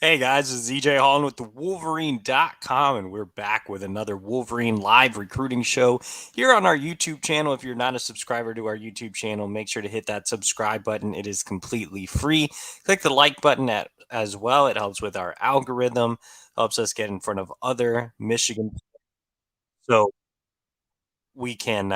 Hey guys, this is EJ Holland with the Wolverine.com, and we're back with another Wolverine live recruiting show here on our YouTube channel. If you're not a subscriber to our YouTube channel, make sure to hit that subscribe button. It is completely free. Click the like button as well. It helps with our algorithm, helps us get in front of other Michigan, so we can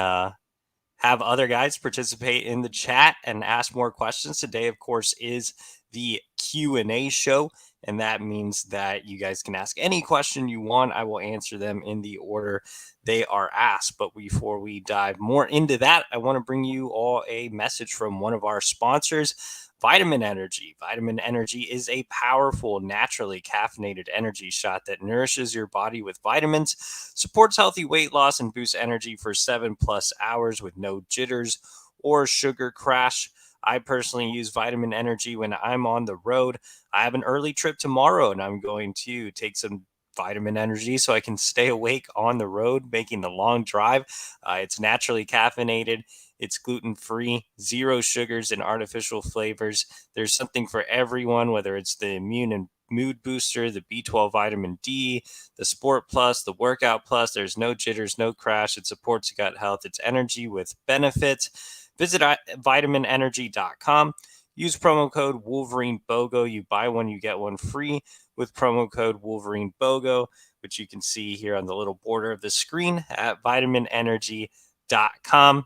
have other guys participate in the chat and ask more questions. Today, of course, is the Q&A show, and that means that you guys can ask any question you want. I will answer them in the order they are asked. But before we dive more into that, I want to bring you all a message from one of our sponsors, Vitamin Energy. Vitamin Energy is a powerful, naturally caffeinated energy shot that nourishes your body with vitamins, supports healthy weight loss, and boosts energy for 7+ hours with no jitters or sugar crash. I personally use Vitamin Energy when I'm on the road. I have an early trip tomorrow and I'm going to take some Vitamin Energy so I can stay awake on the road, making the long drive. It's naturally caffeinated. It's gluten free, zero sugars and artificial flavors. There's something for everyone, whether it's the immune and mood booster, the B12 vitamin D, the Sport Plus, the Workout Plus. There's no jitters, no crash. It supports gut health. It's energy with benefits. Visit vitaminenergy.com. Use promo code Wolverine BOGO. You buy one, you get one free with promo code Wolverine BOGO, which you can see here on the little border of the screen at vitaminenergy.com.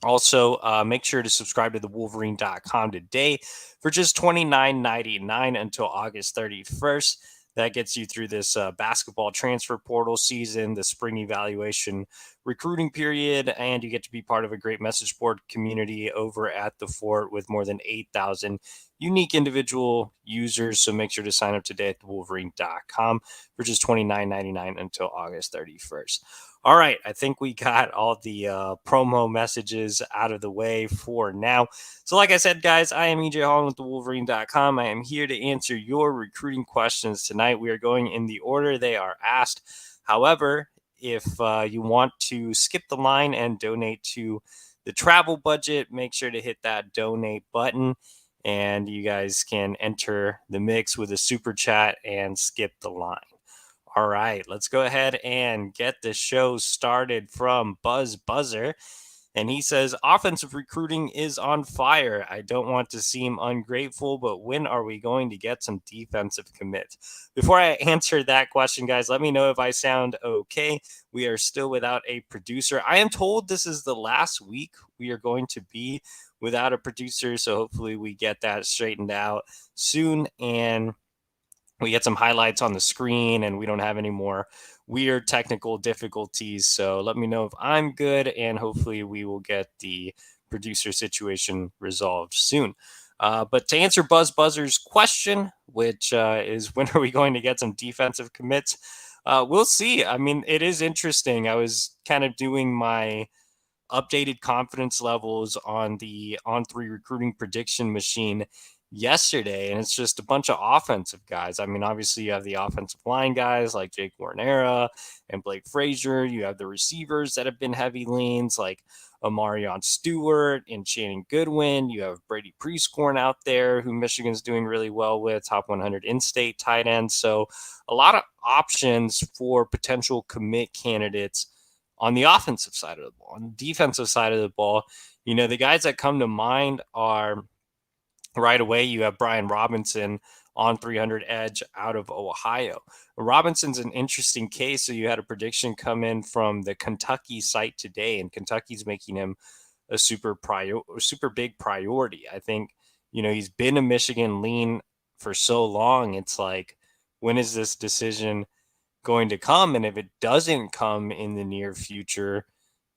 Also, make sure to subscribe to the Wolverine.com today for just $29.99 until August 31st. That gets you through this basketball transfer portal season, the spring evaluation recruiting period, and you get to be part of a great message board community over at the fort with more than 8,000 unique individual users. So make sure to sign up today at the Wolverine.com for just $29.99 until August 31st. All right, I think we got all the promo messages out of the way for now. So, like I said, guys, I am EJ Holland with the Wolverine.com. I am here to answer your recruiting questions tonight. We are going in the order they are asked. However, if you want to skip the line and donate to the travel budget, make sure to hit that donate button. And you guys can enter the mix with a super chat and skip the line. All right, let's go ahead and get the show started from Buzz Buzzer. And he says, offensive recruiting is on fire. I don't want to seem ungrateful, but when are we going to get some defensive commits? Before I answer that question, guys, let me know if I sound okay. We are still without a producer. I am told this is the last week we are going to be without a producer. So hopefully we get that straightened out soon. And we get some highlights on the screen and we don't have any more weird technical difficulties. So let me know if I'm good, and hopefully we will get the producer situation resolved soon. But to answer Buzz Buzzer's question, which is when are we going to get some defensive commits? We'll see. I mean, it is interesting. I was kind of doing my updated confidence levels on the On3 recruiting prediction machine yesterday, and it's just a bunch of offensive guys. I mean, obviously you have the offensive line guys like Jake Warnera and Blake Frazier. You have the receivers that have been heavy leans like Amarion Stewart and Shannon Goodwin. You have Brady Prescorn out there, who Michigan's doing really well with, top 100 in-state tight end. So a lot of options for potential commit candidates on the offensive side of the ball. On the defensive side of the ball, you know, the guys that come to mind are right away, you have Brian Robinson on 300 edge out of Ohio. Robinson's an interesting case. So you had a prediction come in from the Kentucky site today, and Kentucky's making him a super big priority. I think, you know, he's been a Michigan lean for so long. It's like, when is this decision going to come? And if it doesn't come in the near future,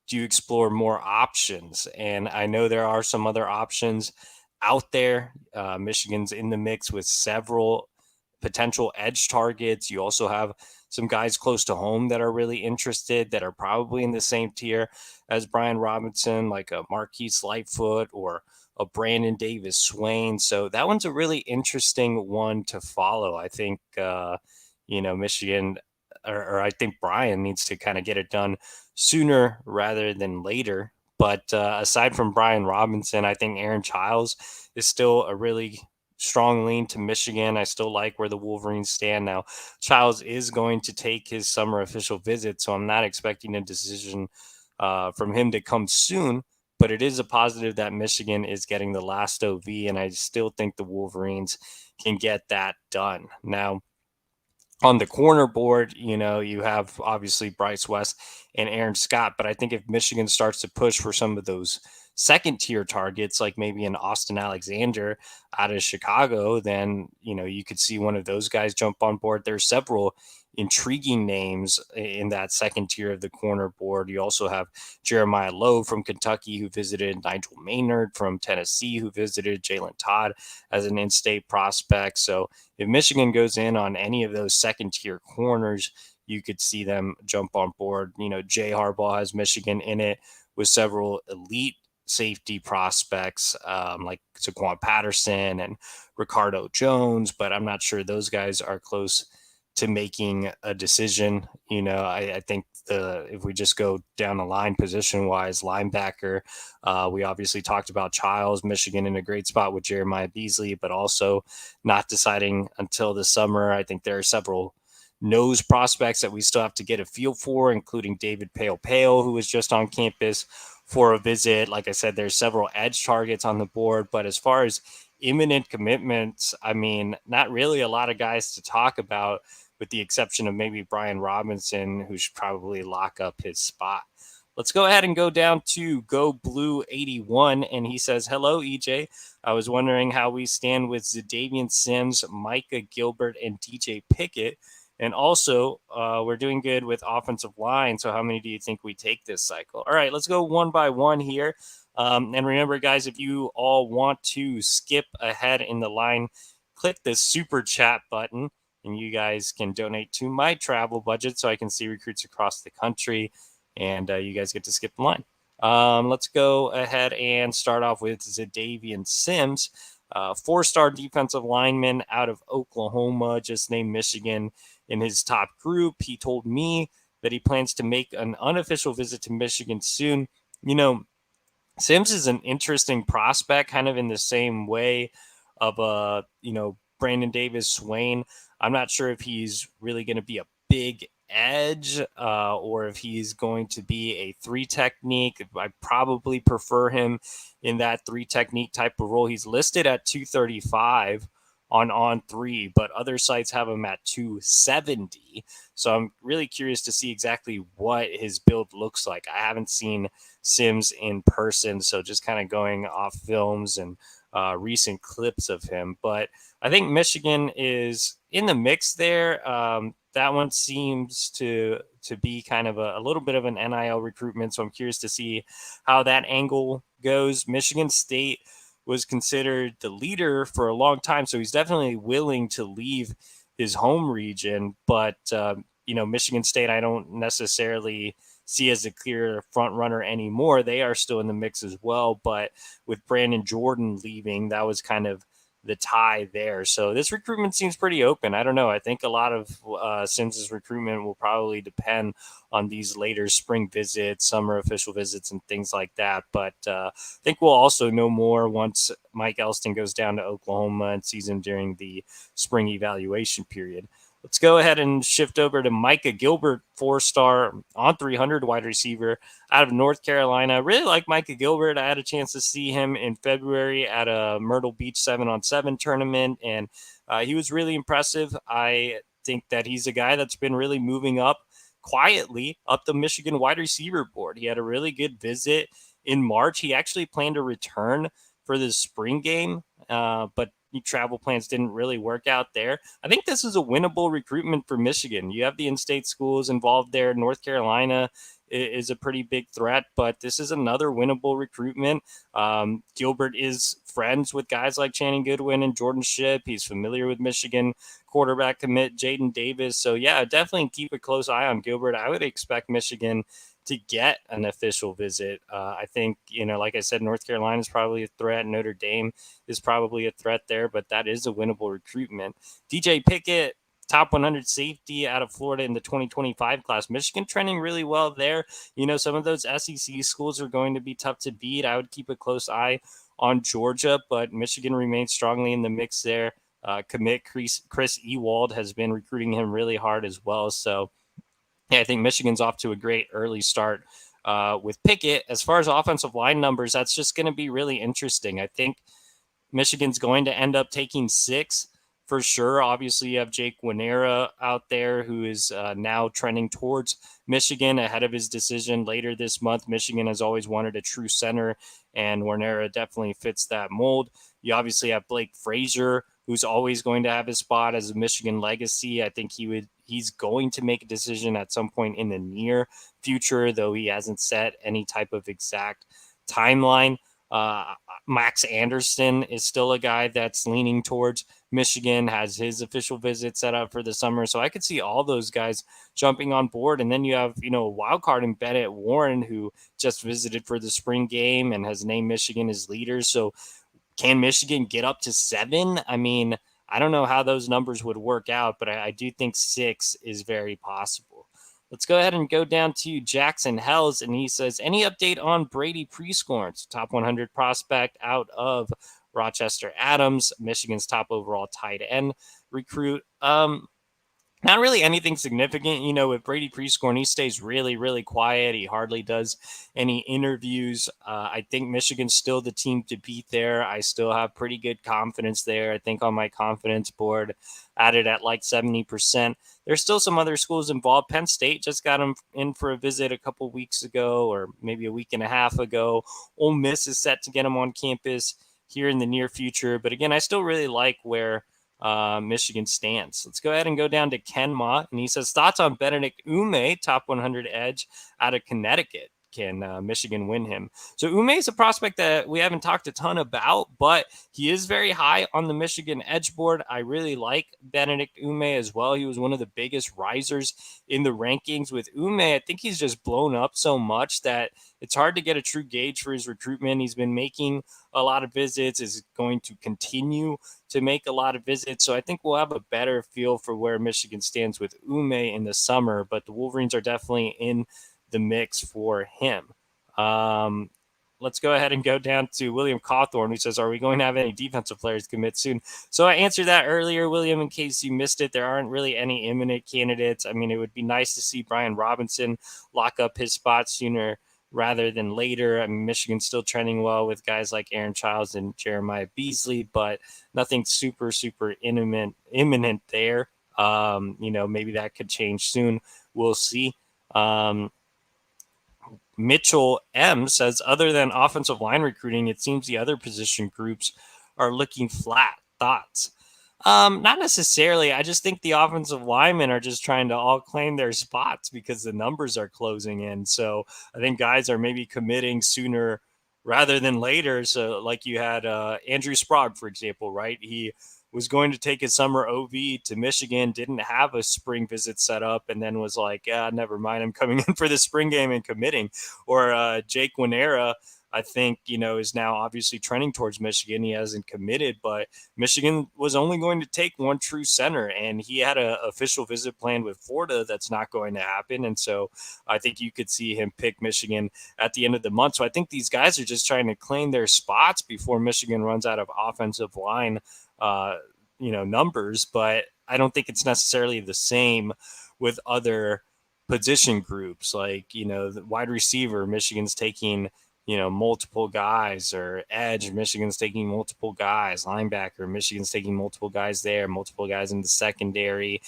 do you explore more options? And I know there are some other options out there. Michigan's in the mix with several potential edge targets. You also have some guys close to home that are really interested, that are probably in the same tier as Brian Robinson, like a Marquise Lightfoot or a Brandon Davis Swain. So that one's a really interesting one to follow. I think, you know, Michigan, or I think Brian needs to kind of get it done sooner rather than later. But aside from Brian Robinson, I think Aaron Childs is still a really strong lean to Michigan. I still like where the Wolverines stand now. Childs is going to take his summer official visit, so I'm not expecting a decision from him to come soon. But it is a positive that Michigan is getting the last OV, and I still think the Wolverines can get that done. Now, on the corner board, you have obviously Bryce West and Aaron Scott. But I think if Michigan starts to push for some of those second tier targets, like maybe an Austin Alexander out of Chicago, then, you could see one of those guys jump on board. There's several intriguing names in that second tier of the corner board. You also have Jeremiah Lowe from Kentucky, who visited Nigel Maynard from Tennessee, who visited Jalen Todd as an in-state prospect. So if Michigan goes in on any of those second tier corners, you could see them jump on board. Jay Harbaugh has Michigan in it with several elite safety prospects like Saquon Patterson and Ricardo Jones, but I'm not sure those guys are close to making a decision. I think if we just go down the line position wise, linebacker, we obviously talked about Childs, Michigan in a great spot with Jeremiah Beasley, but also not deciding until the summer. I think there are several nose prospects that we still have to get a feel for, including David Pale, who was just on campus for a visit. Like I said, there's several edge targets on the board, but as far as imminent commitments, I mean, not really a lot of guys to talk about, with the exception of maybe Brian Robinson, who should probably lock up his spot. Let's go ahead and go down to Go Blue 81. And he says, hello, EJ. I was wondering how we stand with Zadavian Sims, Micah Gilbert, and DJ Pickett. And also, we're doing good with offensive line. So how many do you think we take this cycle? All right, let's go one by one here. And remember, guys, if you all want to skip ahead in the line, click the super chat button, and you guys can donate to my travel budget so I can see recruits across the country, and you guys get to skip the line. Let's go ahead and start off with Zadavian Sims, 4-star defensive lineman out of Oklahoma, just named Michigan in his top group. He told me that he plans to make an unofficial visit to Michigan soon. Sims is an interesting prospect, kind of in the same way of Brandon Davis Swain. I'm not sure if he's really going to be a big edge or if he's going to be a 3 technique. I probably prefer him in that 3 technique type of role. He's listed at 235 on 3, but other sites have him at 270. So I'm really curious to see exactly what his build looks like. I haven't seen Sims in person, so just kind of going off films and recent clips of him. But I think Michigan is in the mix there. That one seems to be kind of a little bit of an NIL recruitment, so I'm curious to see how that angle goes. Michigan State was considered the leader for a long time, so he's definitely willing to leave his home region. But, Michigan State, I don't necessarily see as a clear front runner anymore. They are still in the mix as well, but with Brandon Jordan leaving, that was kind of the tie there. So this recruitment seems pretty open. I don't know. I think a lot of Sims's recruitment will probably depend on these later spring visits, summer official visits, and things like that. But I think we'll also know more once Mike Elston goes down to Oklahoma and sees him during the spring evaluation period. Let's go ahead and shift over to Micah Gilbert, 4-star on 300 wide receiver out of North Carolina. Really like Micah Gilbert. I had a chance to see him in February at a Myrtle Beach 7-on-7 tournament, and he was really impressive. I think that he's a guy that's been really moving up quietly up the Michigan wide receiver board. He had a really good visit in March. He actually planned to return for the spring game, but travel plans didn't really work out there. I think this is a winnable recruitment for Michigan. You have the in-state schools involved there. North Carolina is a pretty big threat, but this is another winnable recruitment. Gilbert is friends with guys like Channing Goodwin and Jordan Shipp. He's familiar with Michigan quarterback commit Jaden Davis. So yeah, definitely keep a close eye on Gilbert. I would expect Michigan to get an official visit. I think, like I said, North Carolina is probably a threat. Notre Dame is probably a threat there, but that is a winnable recruitment. DJ Pickett, top 100 safety out of Florida in the 2025 class. Michigan trending really well there. Some of those SEC schools are going to be tough to beat. I would keep a close eye on Georgia, but Michigan remains strongly in the mix there. Commit Chris Ewald has been recruiting him really hard as well. So, yeah, I think Michigan's off to a great early start with Pickett. As far as offensive line numbers, that's just going to be really interesting. I think Michigan's going to end up taking 6 for sure. Obviously, you have Jake Winera out there who is now trending towards Michigan ahead of his decision later this month. Michigan has always wanted a true center, and Winera definitely fits that mold. You obviously have Blake Frazier, who's always going to have his spot as a Michigan legacy. I think he's going to make a decision at some point in the near future, though he hasn't set any type of exact timeline. Max Anderson is still a guy that's leaning towards Michigan, has his official visit set up for the summer. So I could see all those guys jumping on board. And then you have, a wild card in Bennett Warren, who just visited for the spring game and has named Michigan his leader. So can Michigan get up to 7? I mean, I don't know how those numbers would work out, but I do think 6 is very possible. Let's go ahead and go down to Jackson Hells, and he says, any update on Brady Prescorn, top 100 prospect out of Rochester Adams, Michigan's top overall tight end recruit? Not really anything significant, with Brady Prescorn. He stays really, really quiet. He hardly does any interviews. I think Michigan's still the team to beat there. I still have pretty good confidence there. I think on my confidence board, added at like 70%. There's still some other schools involved. Penn State just got him in for a visit a couple weeks ago, or maybe a week and a half ago. Ole Miss is set to get him on campus here in the near future. But again, I still really like where Michigan stands. Let's go ahead and go down to Ken Ma, and he says, thoughts on Benedict Ume, top 100 edge out of Connecticut. Can Michigan win him? So Ume is a prospect that we haven't talked a ton about, but he is very high on the Michigan edge board. I really like Benedict Ume as well. He was one of the biggest risers in the rankings. With Ume, I think he's just blown up so much that it's hard to get a true gauge for his recruitment. He's been making a lot of visits, is going to continue to make a lot of visits. So I think we'll have a better feel for where Michigan stands with Ume in the summer, but the Wolverines are definitely in the mix for him. Let's go ahead and go down to William Cawthorn, who says, are we going to have any defensive players commit soon? So I answered that earlier, William, in case you missed it. There aren't really any imminent candidates. I mean, it would be nice to see Brian Robinson lock up his spot sooner rather than later. I mean, Michigan's still trending well with guys like Aaron Childs and Jeremiah Beasley, but nothing super, super imminent there. Maybe that could change soon. We'll see. Mitchell M says, other than offensive line recruiting, it seems the other position groups are looking flat. Thoughts? Not necessarily. I just think the offensive linemen are just trying to all claim their spots because the numbers are closing in. So I think guys are maybe committing sooner rather than later. So like you had Andrew Sprague, for example, right? He was going to take his summer OV to Michigan, didn't have a spring visit set up, and then was like, yeah, never mind, I'm coming in for the spring game and committing. Or Jake Winera, I think, is now obviously trending towards Michigan. He hasn't committed, but Michigan was only going to take one true center, and he had an official visit planned with Florida that's not going to happen. And so I think you could see him pick Michigan at the end of the month. So I think these guys are just trying to claim their spots before Michigan runs out of offensive line numbers, but I don't think it's necessarily the same with other position groups. Like, the wide receiver, Michigan's taking, multiple guys, or edge, Michigan's taking multiple guys, linebacker, Michigan's taking multiple guys there, multiple guys in the secondary,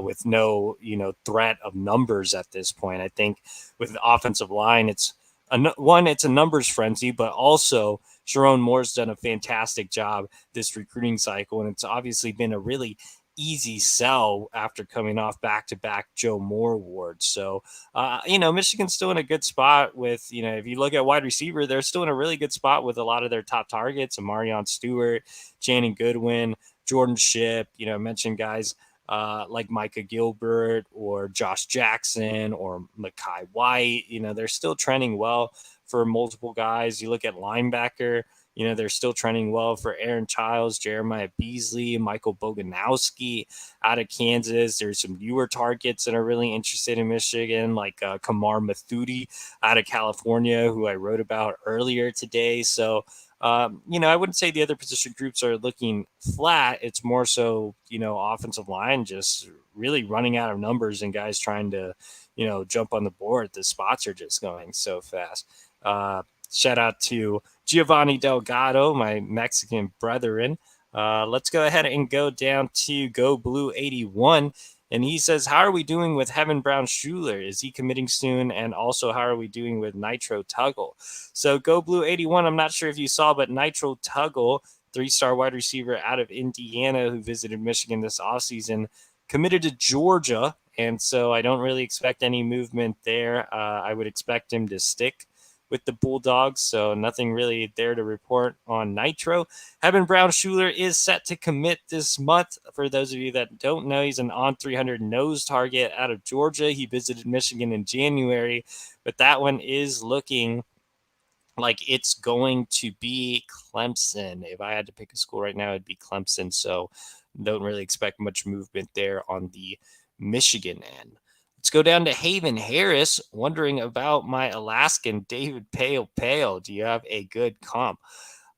with no, threat of numbers at this point. I think with the offensive line, it's a numbers frenzy, but also Sharon Moore's done a fantastic job this recruiting cycle, and it's obviously been a really easy sell after coming off back-to-back Joe Moore awards. So, Michigan's still in a good spot with, if you look at wide receiver, they're still in a really good spot with a lot of their top targets, Amarion Stewart, Channing Goodwin, Jordan Shipp, mentioned guys like Micah Gilbert or Josh Jackson or Mekhi White. They're still trending well for multiple guys. You look at linebacker, they're still trending well for Aaron Childs, Jeremiah Beasley, Michael Boganowski out of Kansas. There's some newer targets that are really interested in Michigan, like Kamar Mathudi out of California, who I wrote about earlier today. So, I wouldn't say the other position groups are looking flat. It's more so, offensive line just really running out of numbers and guys trying to, jump on the board. The spots are just going so fast. Shout out to Giovanni Delgado, my Mexican brethren. Let's go ahead and go down to Go Blue 81. And he says, how are we doing with Heaven Brown Schuler? Is he committing soon? And also, how are we doing with Nitro Tuggle? So Go Blue 81, I'm not sure if you saw, but Nitro Tuggle, 3-star wide receiver out of Indiana who visited Michigan this offseason, committed to Georgia. And so I don't really expect any movement there. I would expect him to stick with the Bulldogs, so nothing really there to report on Nitro. Heaven Brown Schuler is set to commit this month. For those of you that don't know, he's an on 300 nose target out of Georgia. He visited Michigan in January, but that one is looking like it's going to be Clemson. If I had to pick a school right now, it'd be Clemson, so don't really expect much movement there on the Michigan end. Let's go down to Haven Harris, wondering about my Alaskan David Pale Pale. Do you have a good comp?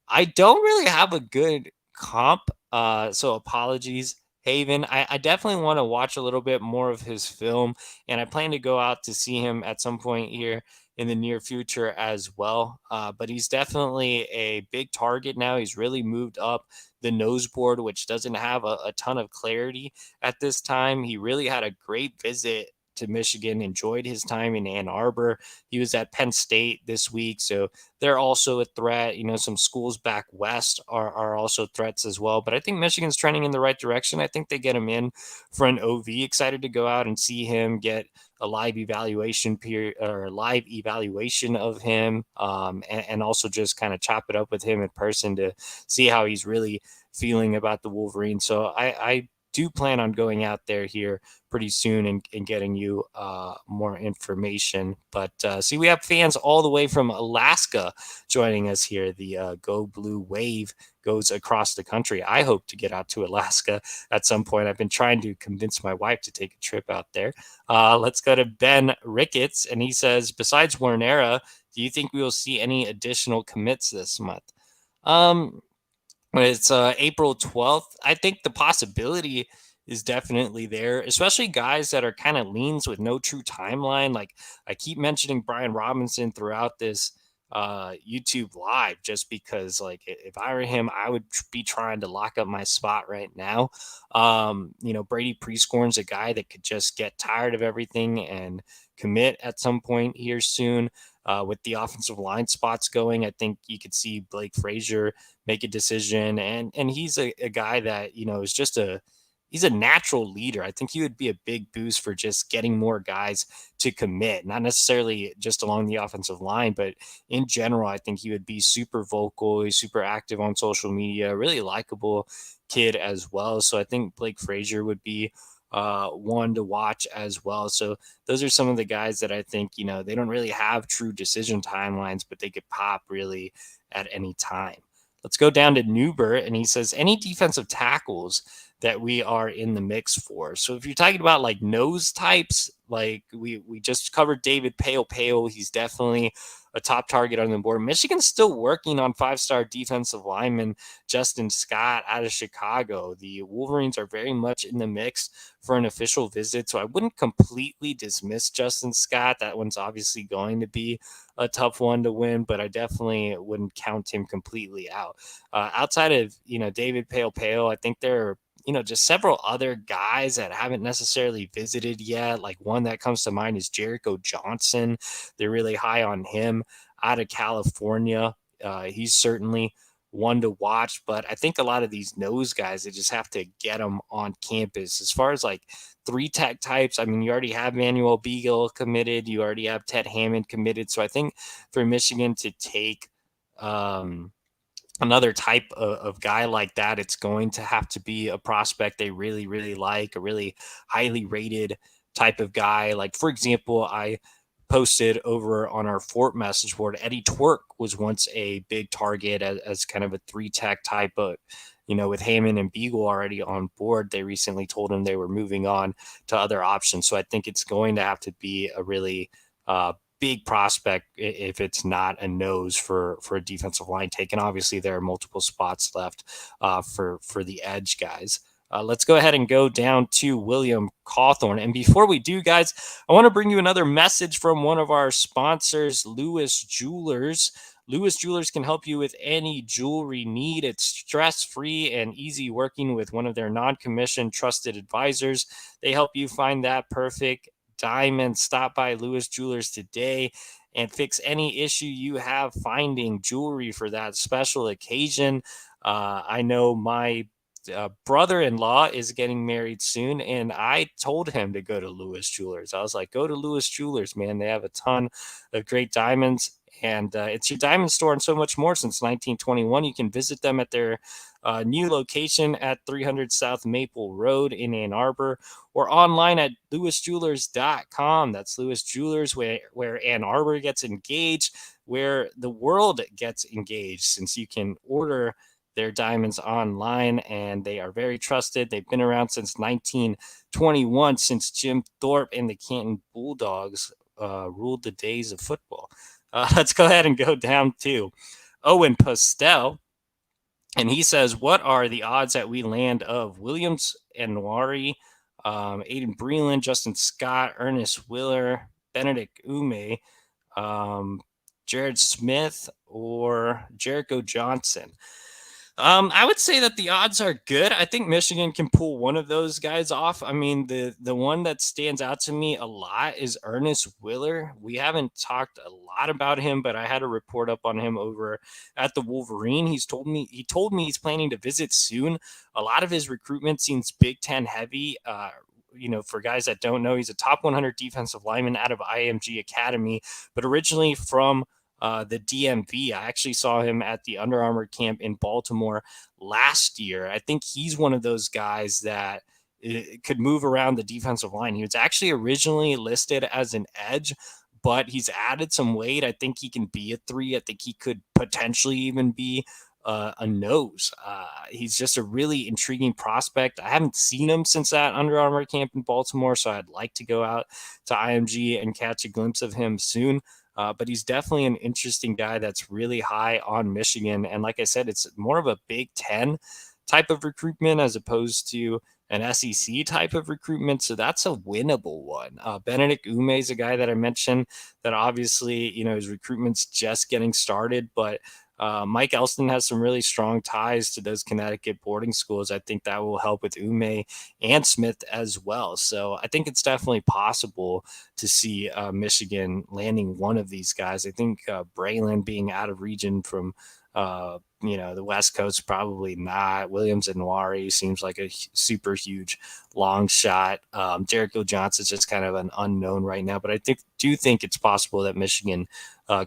I don't really have a good comp, so apologies, Haven. I definitely want to watch a little bit more of his film, and I plan to go out to see him at some point here in the near future as well. But he's definitely a big target now. He's really moved up the nose board, which doesn't have a ton of clarity at this time. He really had a great visit to Michigan, enjoyed his time in Ann Arbor. He was at Penn State this week, so they're also a threat. Some schools back west are also threats as well. But I think Michigan's trending in the right direction. I think they get him in for an OV. Excited to go out and see him, get a live evaluation period or live evaluation of him, and also just kind of chop it up with him in person to see how he's really feeling about the Wolverine. So I do plan on going out there here pretty soon and getting you more information. But see, we have fans all the way from Alaska joining us here. The Go Blue Wave goes across the country. I hope to get out to Alaska at some point. I've been trying to convince my wife to take a trip out there. Let's go to Ben Ricketts, and he says, besides Warnera, do you think we will see any additional commits this month? It's April 12th. I think the possibility is definitely there, especially guys that are kind of leans with no true timeline. Like I keep mentioning Brian Robinson throughout this YouTube live just because like if I were him, I would be trying to lock up my spot right now. Brady Prescorn's a guy that could just get tired of everything and commit at some point here soon. With the offensive line spots going, I think you could see Blake Frazier make a decision, and he's a guy that is just he's a natural leader. I think he would be a big boost for just getting more guys to commit, not necessarily just along the offensive line, but in general. I think he would be super vocal. He's super active on social media, really likable kid as well. So I think Blake Frazier would be one to watch as well. So those are some of the guys that I think, they don't really have true decision timelines, but they could pop really at any time. Let's go down to Newbert, and he says, any defensive tackles that we are in the mix for? So if you're talking about like nose types, like we just covered David Pale. He's definitely a top target on the board. Michigan's still working on 5-star defensive lineman Justin Scott out of Chicago. The Wolverines are very much in the mix for an official visit, so I wouldn't completely dismiss Justin Scott. That one's obviously going to be a tough one to win, but I definitely wouldn't count him completely out. Outside of, David Pale, I think there are just several other guys that haven't necessarily visited yet. Like one that comes to mind is Jericho Johnson. They're really high on him out of California. He's certainly one to watch, but I think a lot of these nose guys, they just have to get them on campus. As far as like 3-tech types, I mean, you already have Manuel Beagle committed. You already have Ted Hammond committed. So I think for Michigan to take another type of guy like that, it's going to have to be a prospect they really, really like, a really highly rated type of guy. Like, for example, I posted over on our Fort message board, Eddie Twerk was once a big target as kind of a 3-tech type of, with Hammond and Beagle already on board. They recently told him they were moving on to other options. So I think it's going to have to be a really big prospect if it's not a nose for a defensive line take. And obviously there are multiple spots left for the edge guys. Let's go ahead and go down to William Cawthorn. And before we do, guys, I want to bring you another message from one of our sponsors, Lewis Jewelers. Lewis Jewelers can help you with any jewelry need. It's stress-free and easy working with one of their non-commissioned trusted advisors. They help you find that perfect diamond. Stop by Lewis Jewelers today and fix any issue you have finding jewelry for that special occasion. I know my brother-in-law is getting married soon, and I told him to go to Lewis Jewelers. I was like, go to Lewis Jewelers, man. They have a ton of great diamonds, and it's your diamond store and so much more since 1921. You can visit them at their new location at 300 South Maple Road in Ann Arbor, or online at lewisjewelers.com. That's Lewis Jewelers, where Ann Arbor gets engaged, where the world gets engaged, since you can order their diamonds online, and they are very trusted. They've been around since 1921, since Jim Thorpe and the Canton Bulldogs ruled the days of football. Let's go ahead and go down to Owen Postel. And he says, what are the odds that we land of Williams and Nwari, Aiden Breland, Justin Scott, Ernest Willer, Benedict Ume, Jared Smith, or Jericho Johnson? I would say that the odds are good. I think Michigan can pull one of those guys off. I mean, the one that stands out to me a lot is Ernest Willer. We haven't talked a lot about him, but I had a report up on him over at the Wolverine. He told me he's planning to visit soon. A lot of his recruitment seems Big Ten heavy. For guys that don't know, he's a top 100 defensive lineman out of IMG Academy, but originally from the DMV. I actually saw him at the Under Armour camp in Baltimore last year. I think he's one of those guys that could move around the defensive line. He was actually originally listed as an edge, but he's added some weight. I think he can be a 3. I think he could potentially even be a nose. He's just a really intriguing prospect. I haven't seen him since that Under Armour camp in Baltimore, so I'd like to go out to IMG and catch a glimpse of him soon. But he's definitely an interesting guy that's really high on Michigan. And like I said, it's more of a Big Ten type of recruitment as opposed to an SEC type of recruitment. So that's a winnable one. Benedict Ume is a guy that I mentioned that obviously, his recruitment's just getting started, but Mike Elston has some really strong ties to those Connecticut boarding schools. I think that will help with Ume and Smith as well. So I think it's definitely possible to see Michigan landing one of these guys. I think Breland being out of region from the West Coast, probably not. Williams and Nwari seems like a super huge long shot. Jericho Johnson's just kind of an unknown right now, but I do think it's possible that Michigan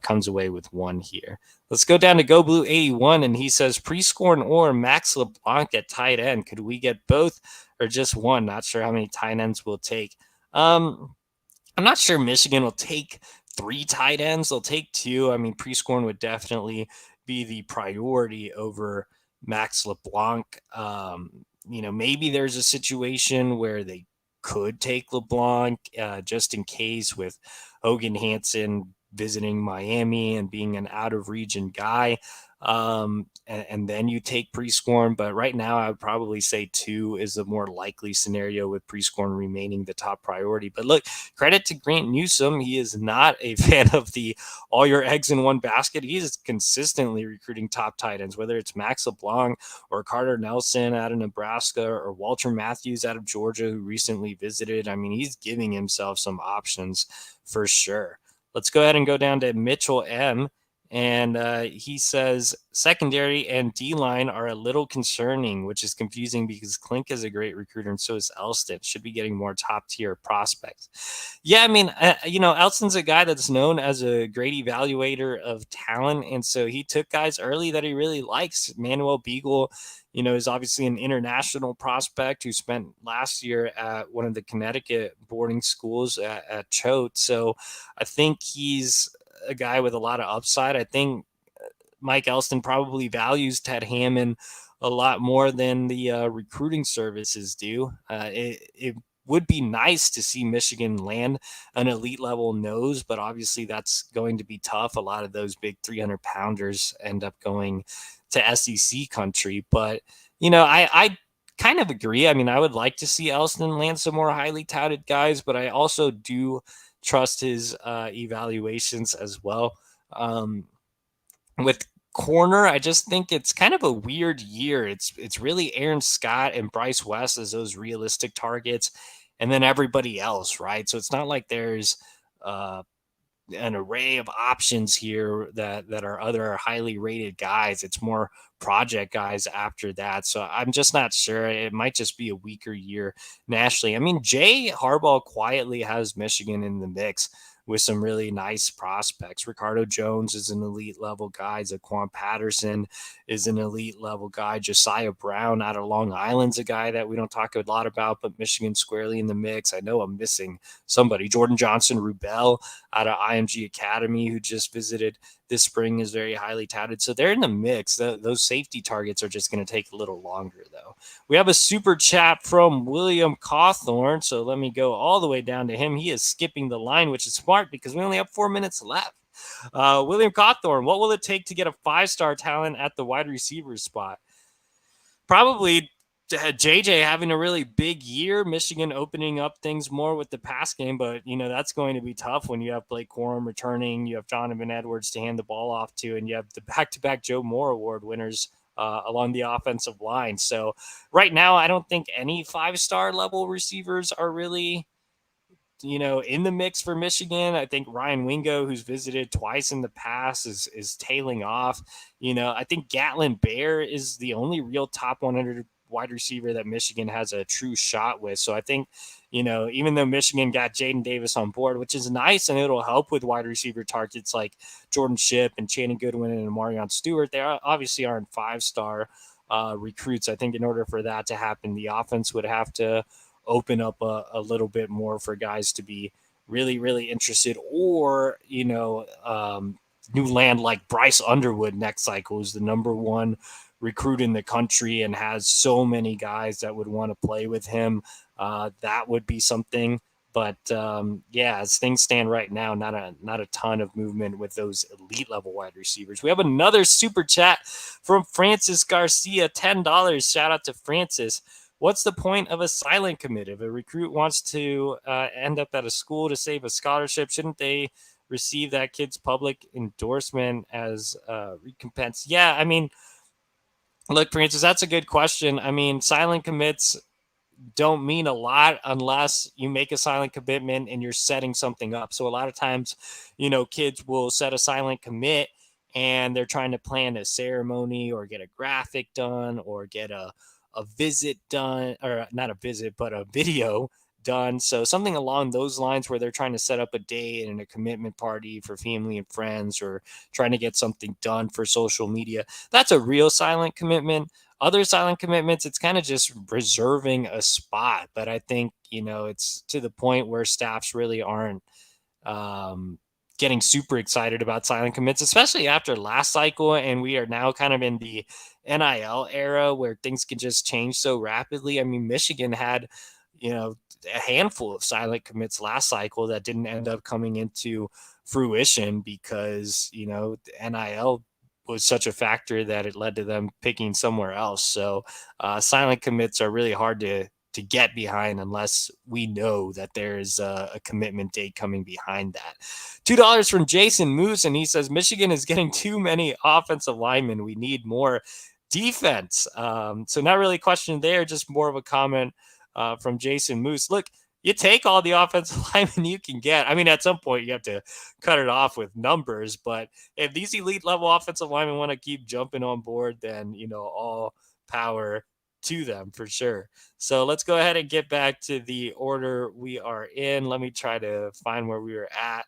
comes away with one here. Let's go down to Go Blue 81, and he says Prescorn or Max LeBlanc at tight end. Could we get both or just one? Not sure how many tight ends we'll take. I'm not sure Michigan will take 3 tight ends. They'll take 2. I mean, Prescorn would definitely be the priority over Max LeBlanc. Maybe there's a situation where they could take LeBlanc just in case, with Hogan Hanson visiting Miami and being an out of region guy. And then you take Prescorn. But right now, I would probably say 2 is the more likely scenario, with Prescorn remaining the top priority. But look, credit to Grant Newsome. He is not a fan of the all your eggs in one basket. He is consistently recruiting top tight ends, whether it's Max LeBlanc or Carter Nelson out of Nebraska or Walter Matthews out of Georgia, who recently visited. I mean, he's giving himself some options for sure. Let's go ahead and go down to Mitchell M. And he says secondary and D-line are a little concerning, which is confusing because Klink is a great recruiter and so is Elston. Should be getting more top-tier prospects. Yeah, I mean, Elston's a guy that's known as a great evaluator of talent, and so he took guys early that he really likes. Manuel Beagle, is obviously an international prospect who spent last year at one of the Connecticut boarding schools at Choate. So I think he's a guy with a lot of upside. I think Mike Elston probably values Ted Hammond a lot more than the recruiting services do. It would be nice to see Michigan land an elite level nose, but obviously that's going to be tough. A lot of those big 300 pounders end up going to SEC country. But, I kind of agree. I mean, I would like to see Elston land some more highly touted guys, but I also do trust his evaluations as well. With corner, I just think it's kind of a weird year. It's really Aaron Scott and Bryce West as those realistic targets, and then everybody else, right? So it's not like there's uh, an array of options here that are other highly rated guys. It's more project guys after that. So I'm just not sure. It might just be a weaker year nationally. I mean, Jay Harbaugh quietly has Michigan in the mix with some really nice prospects. Ricardo Jones is an elite level guy. Zaquan Patterson is an elite level guy. Josiah Brown out of Long Island's a guy that we don't talk a lot about, but Michigan squarely in the mix. I know I'm missing somebody. Jordan Johnson Rubel out of IMG Academy, who just visited this spring, is very highly touted. So they're in the mix. Those safety targets are just going to take a little longer, though. We have a super chat from William Cawthorn. So let me go all the way down to him. He is skipping the line, which is smart because we only have 4 minutes left. William Cawthorn, what will it take to get a 5-star talent at the wide receiver spot? Probably JJ having a really big year, Michigan opening up things more with the pass game, but that's going to be tough when you have Blake Corum returning, you have Donovan Edwards to hand the ball off to, and you have the back-to-back Joe Moore Award winners along the offensive line. So right now, I don't think any 5-star level receivers are really in the mix for Michigan. I think Ryan Wingo, who's visited twice in the past, is tailing off. I think Gatlin Bear is the only real top 100 wide receiver that Michigan has a true shot with. So I think, even though Michigan got Jaden Davis on board, which is nice, and it'll help with wide receiver targets like Jordan Shipp and Channing Goodwin and Marion Stewart, they obviously aren't 5-star recruits. I think in order for that to happen, the offense would have to open up a little bit more for guys to be really, really interested, or, new land like Bryce Underwood next cycle, who's the number 1 recruit in the country and has so many guys that would want to play with him. That would be something. But as things stand right now, not a ton of movement with those elite level wide receivers. We have another super chat from Francis Garcia, $10. Shout out to Francis. What's the point of a silent commit? If a recruit wants to end up at a school to save a scholarship, shouldn't they receive that kid's public endorsement as recompense? Yeah, I mean, look, Francis, that's a good question. I mean, silent commits don't mean a lot unless you make a silent commitment and you're setting something up. So a lot of times, kids will set a silent commit and they're trying to plan a ceremony or get a graphic done or get a visit done, or not a visit, but a video done. So something along those lines where they're trying to set up a date and a commitment party for family and friends, or trying to get something done for social media. That's a real silent commitment. Other silent commitments, it's kind of just reserving a spot. But I think, it's to the point where staffs really aren't getting super excited about silent commits, especially after last cycle. And we are now kind of in the NIL era where things can just change so rapidly. I mean, Michigan had, a handful of silent commits last cycle that didn't end up coming into fruition because, NIL was such a factor that it led to them picking somewhere else. So silent commits are really hard to get behind unless we know that there's a commitment date coming behind that. $2 from Jason Moose, and he says Michigan is getting too many offensive linemen. We need more defense. So not really a question there, just more of a comment from Jason Moose. Look, you take all the offensive linemen you can get. I mean, at some point you have to cut it off with numbers, but if these elite level offensive linemen want to keep jumping on board, then, all power to them for sure. So let's go ahead and get back to the order we are in. Let me try to find where we were at.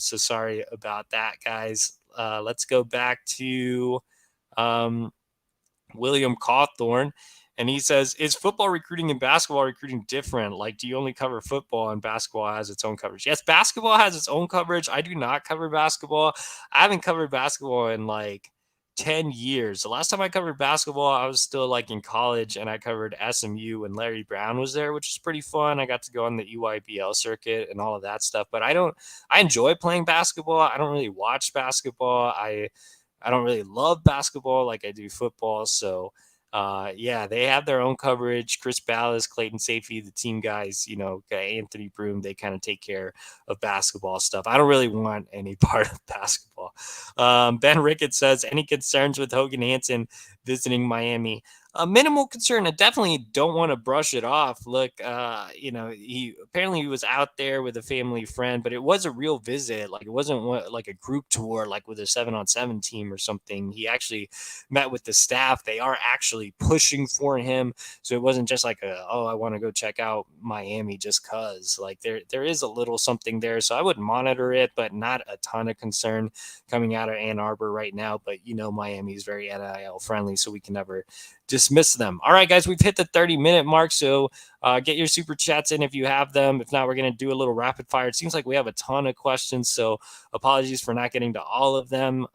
So sorry about that, guys. Let's go back to William Cawthorn. And he says, is football recruiting and basketball recruiting different? Like, do you only cover football and basketball has its own coverage? Yes, basketball has its own coverage. I do not cover basketball. I haven't covered basketball in like 10 years. The last time I covered basketball, I was still like in college, and I covered SMU when Larry Brown was there, which is pretty fun. I got to go on the EYBL circuit and all of that stuff. But I enjoy playing basketball. I don't really watch basketball. I don't really love basketball like I do football. So, yeah, they have their own coverage. Chris Ballas, Clayton Safety, the team guys, Anthony Broom, they kind of take care of basketball stuff. I don't really want any part of basketball. Ben Ricketts says, any concerns with Hogan Hanson visiting Miami? A minimal concern. I definitely don't want to brush it off. Look, he was out there with a family friend, but it was a real visit. Like, it wasn't like a group tour, like with a 7-on-7 team or something. He actually met with the staff. They are actually pushing for him. So it wasn't just like I want to go check out Miami just cause. Like, there is a little something there. So I would monitor it, but not a ton of concern coming out of Ann Arbor right now. But Miami is very NIL friendly, so we can never dismiss them. All right, guys, we've hit the 30-minute mark. So get your super chats in if you have them. If not, we're going to do a little rapid fire. It seems like we have a ton of questions, so apologies for not getting to all of them.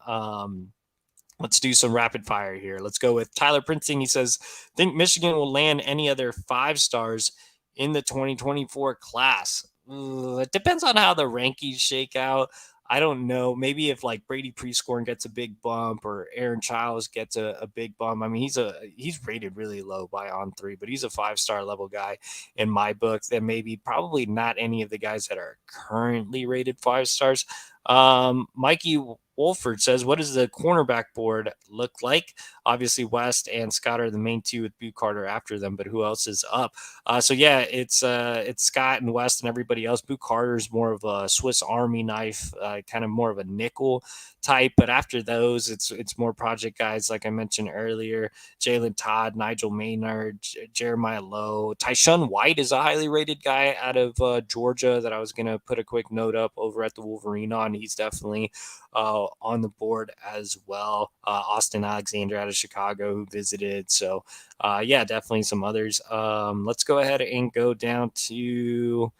Let's do some rapid fire here. Let's go with Tyler Princeton. He says, think Michigan will land any other 5-stars in the 2024 class? It depends on how the rankings shake out. I don't know. Maybe if like Brady Prescorn gets a big bump or Aaron Childs gets a big bump. I mean, he's rated really low by On3, but he's a 5-star level guy in my book. Then maybe probably not any of the guys that are currently rated 5 stars. Mikey Wolford says, what does the cornerback board look like? Obviously, West and Scott are the main two with Boot Carter after them, but who else is up? So yeah, it's Scott and West and everybody else. Boot Carter's more of a Swiss Army knife, kind of more of a nickel type. But after those, it's more project guys like I mentioned earlier. Jalen Todd, Nigel Maynard, Jeremiah Lowe. Tyshawn White is a highly rated guy out of Georgia that I was gonna put a quick note up over at the Wolverine on. He's definitely on the board as well. Austin Alexander out of Chicago who visited. So yeah, definitely some others. Let's go ahead and go down to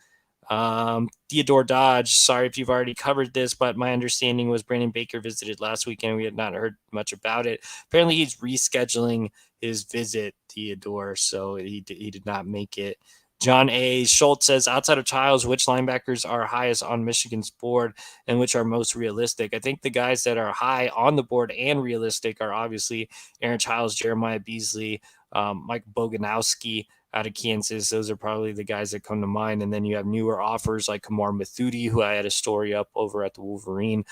Theodore Dodge. Sorry if you've already covered this, but my understanding was Brandon Baker visited last weekend. We had not heard much about it. Apparently he's rescheduling his visit, Theodore, so he did not make it. John A. Schultz says, outside of Childs, which linebackers are highest on Michigan's board and which are most realistic? I think the guys that are high on the board and realistic are obviously Aaron Childs, Jeremiah Beasley, Mike Boganowski out of Kansas. Those are probably the guys that come to mind. And then you have newer offers like Kamar Mathudi, who I had a story up over at the Wolverine.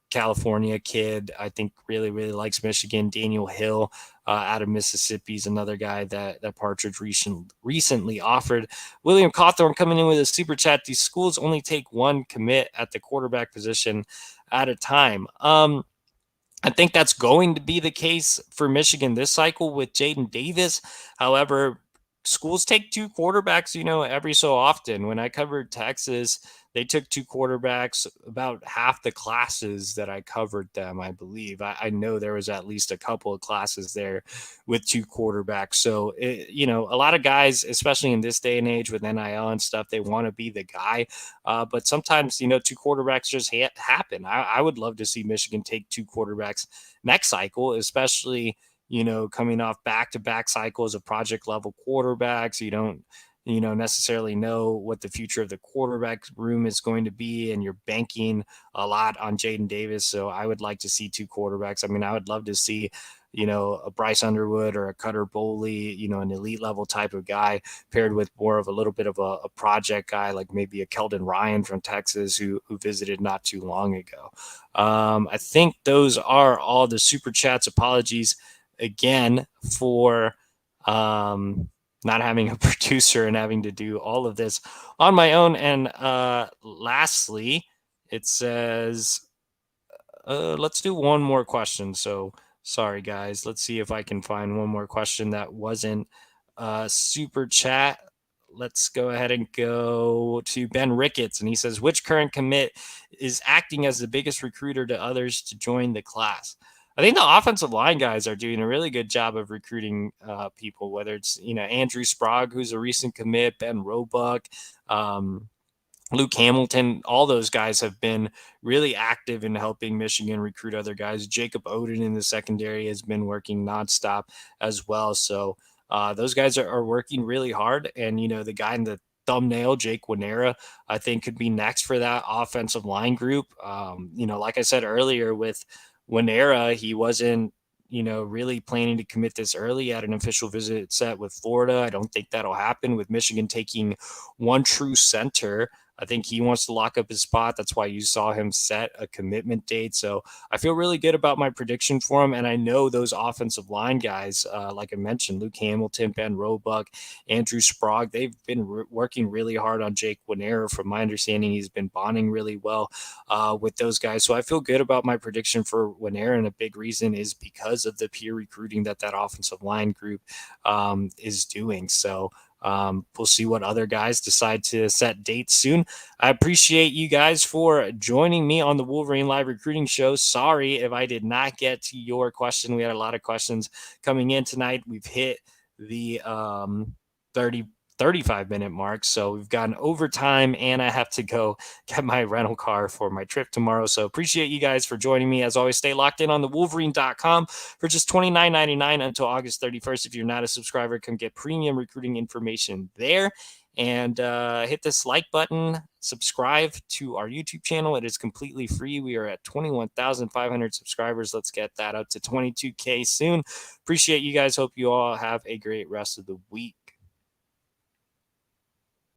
California kid, I think really, really likes Michigan. Daniel Hill out of Mississippi is another guy that Partridge recently offered. William Cawthorn coming in with a super chat. These schools only take one commit at the quarterback position at a time. I think that's going to be the case for Michigan this cycle with Jaden Davis. However, schools take 2 quarterbacks, every so often. When I covered Texas, they took 2 quarterbacks about half the classes that I covered them, I believe. I know there was at least a couple of classes there with 2 quarterbacks. So, a lot of guys, especially in this day and age with NIL and stuff, they want to be the guy. But sometimes, 2 quarterbacks just happen. I would love to see Michigan take 2 quarterbacks next cycle, especially coming off back-to-back cycles of project level quarterbacks. You don't, necessarily know what the future of the quarterback room is going to be, and you're banking a lot on Jaden Davis. So I would like to see 2 quarterbacks. I mean, I would love to see, a Bryce Underwood or a Cutter Boley, an elite level type of guy paired with more of a little bit of a project guy, like maybe a Keldon Ryan from Texas who visited not too long ago. I think those are all the super chats. Apologies again for not having a producer and having to do all of this on my own. And lastly, it says, let's do one more question. So sorry, guys. Let's see if I can find one more question that wasn't super chat. Let's go ahead and go to Ben Ricketts. And he says, which current commit is acting as the biggest recruiter to others to join the class? I think the offensive line guys are doing a really good job of recruiting people, whether it's, Andrew Sprague, who's a recent commit, Ben Roebuck, Luke Hamilton, all those guys have been really active in helping Michigan recruit other guys. Jacob Oden in the secondary has been working nonstop as well. So those guys are working really hard. And, the guy in the thumbnail, Jake Winera, I think could be next for that offensive line group. Like I said earlier with Winera, he wasn't really planning to commit this early at an official visit set with Florida. I don't think that'll happen with Michigan taking one true center. I think he wants to lock up his spot. That's why you saw him set a commitment date. So I feel really good about my prediction for him. And I know those offensive line guys, like I mentioned, Luke Hamilton, Ben Roebuck, Andrew Sprague, they've been working really hard on Jake Winera. From my understanding, he's been bonding really well with those guys. So I feel good about my prediction for Winera. And a big reason is because of the peer recruiting that offensive line group is doing. So we'll see what other guys decide to set dates soon. I appreciate you guys for joining me on the Wolverine Live Recruiting Show. Sorry if I did not get to your question. We had a lot of questions coming in tonight. We've hit the 35-minute mark. So we've gotten overtime, and I have to go get my rental car for my trip tomorrow. So appreciate you guys for joining me. As always, stay locked in on the Wolverine.com for just $29.99 until August 31st. If you're not a subscriber, come get premium recruiting information there. And hit this like button, subscribe to our YouTube channel. It is completely free. We are at 21,500 subscribers. Let's get that up to 22K soon. Appreciate you guys. Hope you all have a great rest of the week.